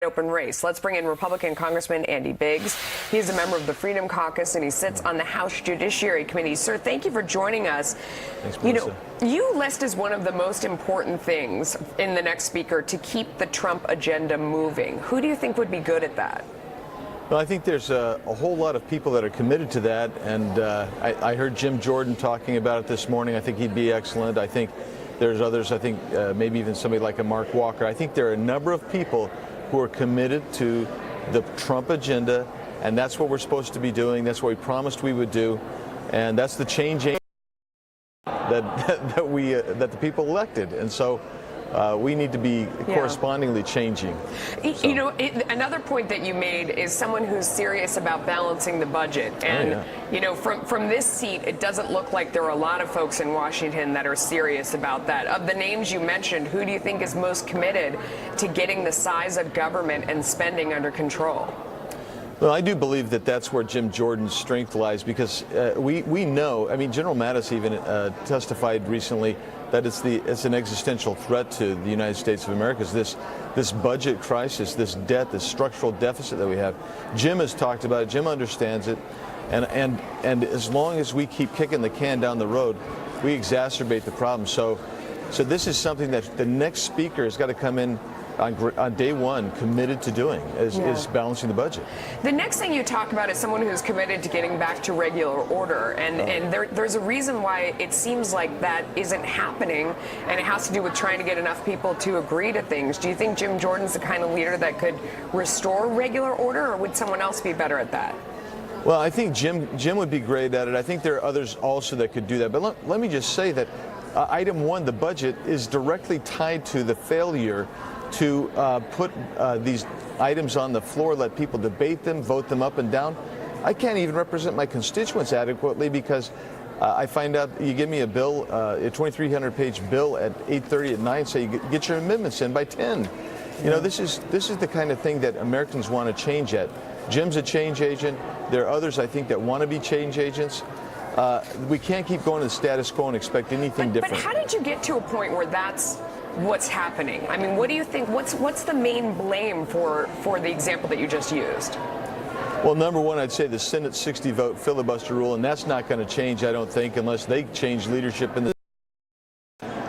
Open race. Let's bring in Republican Congressman Andy Biggs. He's a member of the Freedom Caucus and he sits on the House Judiciary Committee. Sir, thank you for joining us. Thanks, Melissa. You list as one of the most important things in the next speaker to keep the Trump agenda moving. Who do you think would be good at that? Well, I think there's a whole lot of people that are committed to that, and I heard Jim Jordan talking about it this morning. I think he'd be excellent. I think there's others. I think maybe even somebody like a Mark Walker. I think there are a number of people who are committed to the Trump agenda, and that's what we're supposed to be doing. That's what we promised we would do, and that's the change that the people elected. And so we need to be correspondingly changing. You know, another point that you made is someone who's serious about balancing the budget. And, you know, from this seat, it doesn't look like there are a lot of folks in Washington that are serious about that. Of the names you mentioned, who do you think is most committed to getting the size of government and spending under control? Well, I do believe that that's where Jim Jordan's strength lies, because we know, I mean, General Mattis even testified recently that it's an existential threat to the United States of America, this budget crisis, this debt, this structural deficit that we have. Jim has talked about it. Jim understands it. And as long as we keep kicking the can down the road, we exacerbate the problem. So this is something that the next speaker has got to come in on day one committed to doing, is balancing the budget. The next thing you talk about is someone who's committed to getting back to regular order, and there's a reason why it seems like that isn't happening, and it has to do with trying to get enough people to agree to things. Do you think Jim Jordan's the kind of leader that could restore regular order, or would someone else be better at that? Well, I think Jim would be great at it. I think there are others also that could do that. But let me just say that item one, the budget, is directly tied to the failure to put these items on the floor, let people debate them, vote them up and down. I can't even represent my constituents adequately because I find out you give me a bill, a 2,300-page bill at 8:30 at night, say you get your amendments in by 10. You know, this is the kind of thing that Americans want to change at. Jim's a change agent. There are others, I think, that want to be change agents. We can't keep going to the status quo and expect anything different. But how did you get to a point where that's what's happening? I mean, what do you think? What's the main blame for the example that you just used? Well, number one, I'd say the Senate 60-vote filibuster rule, and that's not going to change, I don't think, unless they change leadership in the.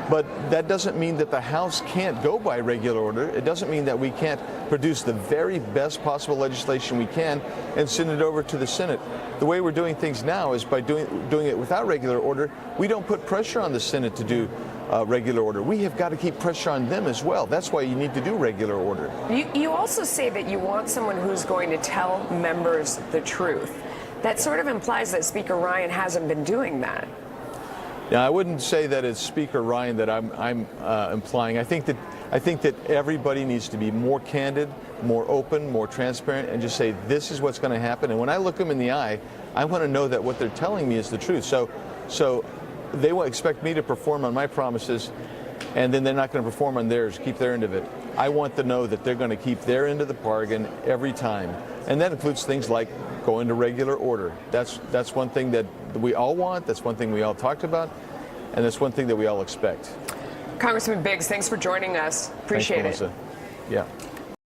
But that doesn't mean that the House can't go by regular order. It doesn't mean that we can't produce the very best possible legislation we can and send it over to the Senate. The way we're doing things now is by doing it without regular order. We don't put pressure on the Senate to do regular order. We have got to keep pressure on them as well. That's why you need to do regular order. You also say that you want someone who's going to tell members the truth. That sort of implies that Speaker Ryan hasn't been doing that. Now, I wouldn't say that it's Speaker Ryan that I'm implying. I think that everybody needs to be more candid, more open, more transparent, and just say this is what's going to happen. And when I look them in the eye, I want to know that what they're telling me is the truth. So they will expect me to perform on my promises, and then they're not going to perform on theirs, keep their end of it. I want to know that they're going to keep their end of the bargain every time. And that includes things like going to regular order. That's one thing that we all want. That's one thing we all talked about. And that's one thing that we all expect. Congressman Biggs, thanks for joining us. Appreciate it. Thanks, Melissa. Yeah.